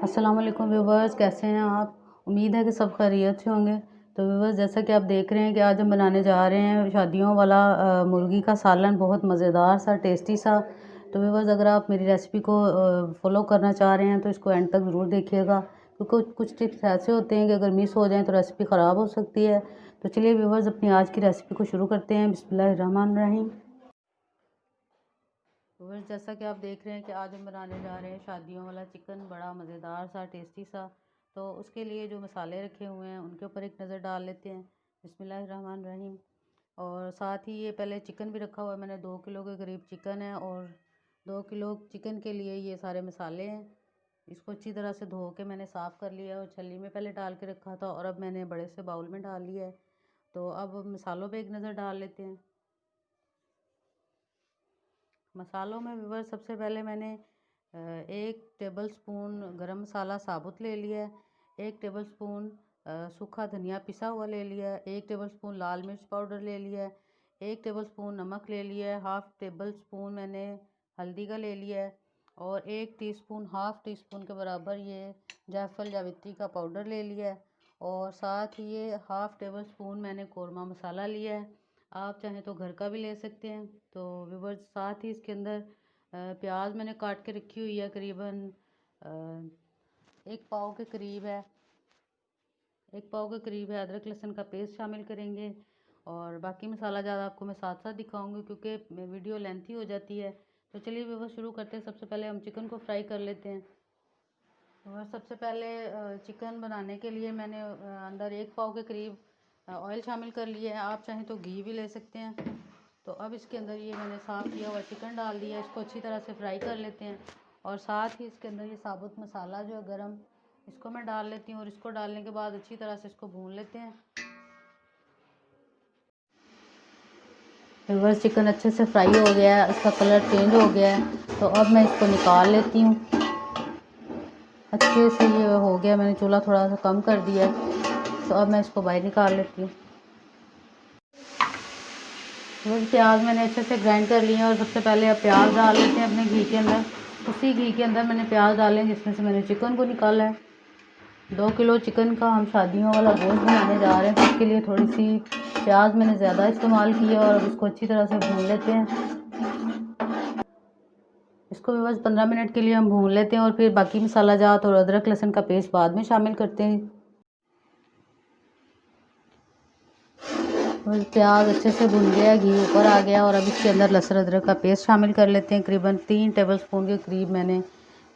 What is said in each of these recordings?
अस्सलाम वालेकुम व्यूवर्स, कैसे हैं आप? उम्मीद है कि सब खैरियत से होंगे। तो व्यूवर्स, जैसा कि आप देख रहे हैं कि आज हम बनाने जा रहे हैं शादियों वाला मुर्गी का सालन, बहुत मज़ेदार सा, टेस्टी सा। तो व्यूवर्स, अगर आप मेरी रेसिपी को फॉलो करना चाह रहे हैं तो इसको एंड तक ज़रूर देखिएगा, क्योंकि कुछ टिप्स ऐसे होते हैं कि अगर मिस हो जाएँ तो रेसिपी ख़राब हो सकती है। तो चलिए व्यूवर्स, अपनी आज की रेसिपी को शुरू करते हैं। बिस्मिल्लाहिर्रहमानिर्रहीम। व्यूअर्स, जैसा कि आप देख रहे हैं कि आज हम बनाने जा रहे हैं शादियों वाला चिकन, बड़ा मज़ेदार सा, टेस्टी सा। तो उसके लिए जो मसाले रखे हुए हैं उनके ऊपर एक नज़र डाल लेते हैं। बिस्मिल्लाहिर्रहमानिर्रहीम। और साथ ही ये पहले चिकन भी रखा हुआ है मैंने, 2 किलो के करीब चिकन है और 2 किलो चिकन के लिए ये सारे मसाले हैं। इसको अच्छी तरह से धो के मैंने साफ़ कर लिया और छल्ली में पहले डाल के रखा था और अब मैंने बड़े से बाउल में डाल लिया है। तो अब मसालों पर एक नज़र डाल लेते हैं। मसालों में व्यूअर्स, सबसे पहले मैंने 1 टेबल स्पून गरम मसाला साबुत ले लिया है, 1 टेबल स्पून सूखा धनिया पिसा हुआ ले लिया है, 1 टेबल स्पून लाल मिर्च पाउडर ले लिया है, 1 टेबल स्पून नमक ले लिया है, हाफ़ टेबल स्पून मैंने हल्दी का ले लिया है और 1 टीस्पून, हाफ़ टी स्पून के बराबर ये जायफल जावित्री का पाउडर ले लिया है और साथ ही ये हाफ़ टेबल स्पून मैंने कोरमा मसाला लिया है। आप चाहें तो घर का भी ले सकते हैं। तो व्यूअर्स, साथ ही इसके अंदर प्याज मैंने काट के रखी हुई है, करीबन 1 पाव के करीब है। 1 पाव के करीब है। अदरक लहसुन का पेस्ट शामिल करेंगे और बाकी मसाला ज़्यादा आपको मैं साथ साथ दिखाऊंगी क्योंकि वीडियो लेंथी हो जाती है। तो चलिए व्यूअर्स, शुरू करते हैं। सबसे पहले हम चिकन को फ्राई कर लेते हैं। और सबसे पहले चिकन बनाने के लिए मैंने अंदर 1 पाव के करीब ऑयल शामिल कर लिया है। आप चाहें तो घी भी ले सकते हैं। तो अब इसके अंदर ये मैंने साफ़ किया हुआ चिकन डाल दिया, इसको अच्छी तरह से फ्राई कर लेते हैं और साथ ही इसके अंदर ये साबुत मसाला जो है गरम, इसको मैं डाल लेती हूँ और इसको डालने के बाद अच्छी तरह से इसको भून लेते हैं। व्यूअर्स, चिकन अच्छे से फ्राई हो गया है, इसका कलर चेंज हो गया है। तो अब मैं इसको निकाल लेती हूँ। अच्छे से ये हो गया, मैंने चूल्हा थोड़ा सा कम कर दिया है। तो अब मैं इसको बाहर निकाल लेती हूँ। प्याज मैंने अच्छे से ग्राइंड कर लिए हैं और सबसे पहले अब प्याज डाल लेते हैं अपने घी के अंदर। उसी घी के अंदर मैंने प्याज डाले जिसमें से मैंने चिकन को निकाला है। 2 किलो चिकन का हम शादियों वाला गोश्त बनाने जा रहे हैं, तो इसके लिए थोड़ी सी प्याज मैंने ज़्यादा इस्तेमाल की है और अब इसको अच्छी तरह से भून लेते हैं। इसको भी बस 15 मिनट के लिए हम भून लेते हैं और फिर बाकी मसाला जात और अदरक लहसुन का पेस्ट बाद में शामिल करते हैं। और प्याज अच्छे से भुन गया, घी ऊपर आ गया और अब इसके अंदर लहसुन अदरक का पेस्ट शामिल कर लेते हैं। करीबन 3 टेबल स्पून के करीब मैंने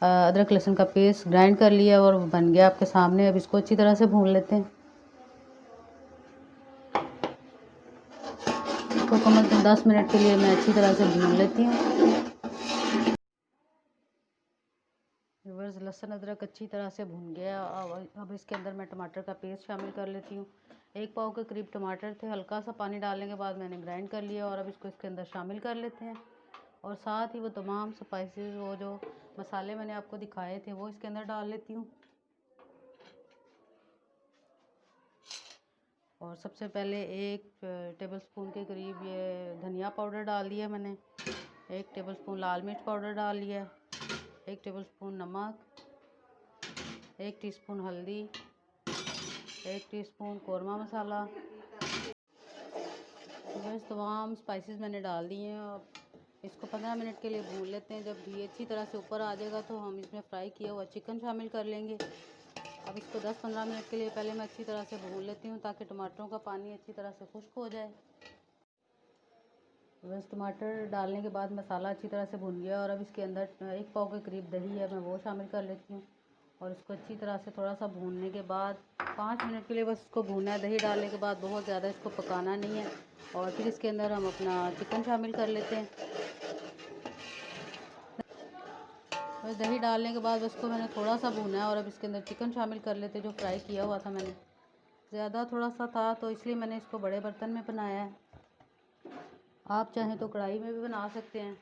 अदरक लहसुन का पेस्ट ग्राइंड कर लिया और बन गया आपके सामने। अब इसको अच्छी तरह से भून लेते हैं। इसको कम से कम 10 मिनट के लिए मैं अच्छी तरह से भून लेती हूँ। व्यूअर्स, लहसुन अदरक अच्छी तरह से भून गया। अब इसके अंदर मैं टमाटर का पेस्ट शामिल कर लेती हूँ। 1 पाव के करीब टमाटर थे, हल्का सा पानी डालने के बाद मैंने ग्राइंड कर लिया और अब इसको इसके अंदर शामिल कर लेते हैं। और साथ ही वो तमाम स्पाइसेस, वो जो मसाले मैंने आपको दिखाए थे, वो इसके अंदर डाल लेती हूँ। और सबसे पहले 1 टेबल स्पून के करीब ये धनिया पाउडर डाल दिया मैंने, 1 टेबल स्पून लाल मिर्च पाउडर डाल लिया, 1 टेबल स्पून नमक, 1 टीस्पून हल्दी, 1 टीस्पून कोरमा मसाला। बस तमाम स्पाइसेस मैंने डाल दिए हैं। अब इसको 15 मिनट के लिए भून लेते हैं। जब घी अच्छी तरह से ऊपर आ जाएगा तो हम इसमें फ्राई किया हुआ चिकन शामिल कर लेंगे। अब इसको 10-15 मिनट के लिए पहले मैं अच्छी तरह से भून लेती हूँ ताकि टमाटरों का पानी अच्छी तरह से खुश्क हो जाए। बस टमाटर डालने के बाद मसाला अच्छी तरह से भुन गया और अब इसके अंदर 1 पाव के करीब दही है, मैं वो शामिल कर लेती हूँ और इसको अच्छी तरह से थोड़ा सा भूनने के बाद 5 मिनट के लिए बस इसको भूनना है। दही डालने के बाद बहुत ज़्यादा इसको पकाना नहीं है और फिर इसके अंदर हम अपना चिकन शामिल कर लेते हैं। बस दही डालने के बाद उसको मैंने थोड़ा सा भूना है और अब इसके अंदर चिकन शामिल कर लेते जो फ्राई किया हुआ था मैंने। ज़्यादा थोड़ा सा था तो इसलिए मैंने इसको बड़े बर्तन में बनाया है। आप चाहें तो कढ़ाई में भी बना सकते हैं।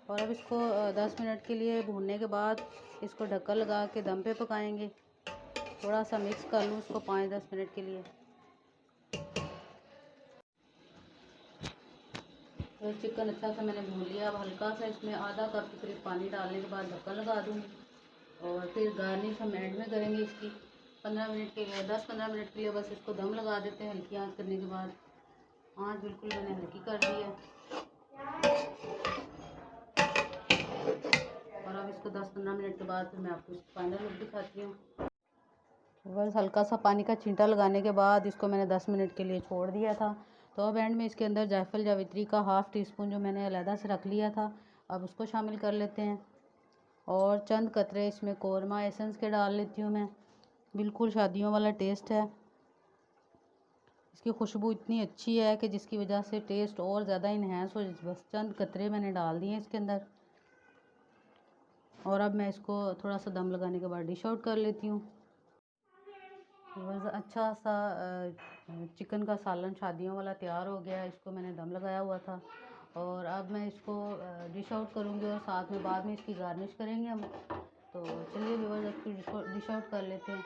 और अब इसको 10 मिनट के लिए भूनने के बाद इसको ढक्कन लगा के दम पे पकाएंगे। थोड़ा सा मिक्स कर लूँ इसको 5-10 मिनट के लिए। तो चिकन अच्छा सा मैंने भून लिया। अब हल्का सा इसमें आधा कप के करीब पानी डालने के बाद ढक्कन लगा दूँगी और फिर गार्निश हम एंड में करेंगे इसकी 15 मिनट के लिए, 10-15 मिनट के लिए बस इसको दम लगा देते हैं हल्की आंच करने के बाद। आंच बिल्कुल मैंने हल्की कर दी है और अब इसको 10-15 मिनट के बाद फिर मैं आपको फाइनल लुक दिखाती हूँ। बस हल्का सा पानी का छींटा लगाने के बाद इसको मैंने 10 मिनट के लिए छोड़ दिया था। तो अब एंड में इसके अंदर जायफल जावित्री का हाफ़ टी स्पून जो मैंने अलहदा से रख लिया था, अब उसको शामिल कर लेते हैं और चंद कतरे इसमें कोरमा एसेंस के डाल लेती हूँ मैं। बिल्कुल शादियों वाला टेस्ट है। इसकी खुशबू इतनी अच्छी है कि जिसकी वजह से टेस्ट और ज़्यादा इन्हेंस हो। बस चंद कतरे मैंने डाल दिए इसके अंदर और अब मैं इसको थोड़ा सा दम लगाने के बाद डिश आउट कर लेती हूँ। बस अच्छा सा चिकन का सालन शादियों वाला तैयार हो गया है। इसको मैंने दम लगाया हुआ था और अब मैं इसको डिश आउट करूँगी और साथ में बाद में इसकी गार्निश करेंगे हम। तो चलिए व्यूअर्स इसको डिश आउट कर लेते हैं।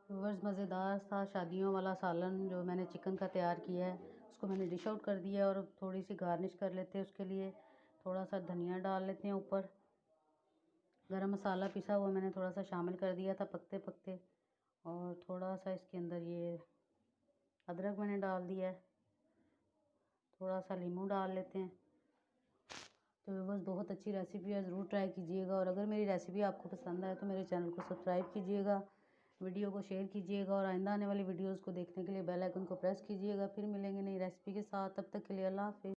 व्यूअर्स मज़ेदार सा शादियों वाला सालन जो मैंने चिकन का तैयार किया है उसको मैंने डिश आउट कर दिया और थोड़ी सी गार्निश कर लेते हैं। उसके लिए थोड़ा सा धनिया डाल लेते हैं ऊपर। गरम मसाला पिसा हुआ मैंने थोड़ा सा शामिल कर दिया था पकते पकते और थोड़ा सा इसके अंदर ये अदरक मैंने डाल दिया है। थोड़ा सा नींबू डाल लेते हैं। तो बस बहुत अच्छी रेसिपी है, ज़रूर ट्राई कीजिएगा और अगर मेरी रेसिपी आपको पसंद आए तो मेरे चैनल को सब्सक्राइब कीजिएगा, वीडियो को शेयर कीजिएगा और आइंदा आने वाली वीडियोज़ को देखने के लिए बेल आइकन को प्रेस कीजिएगा। फिर मिलेंगे नई रेसिपी के साथ, तब तक के लिए अल्लाह हाफ़िज़।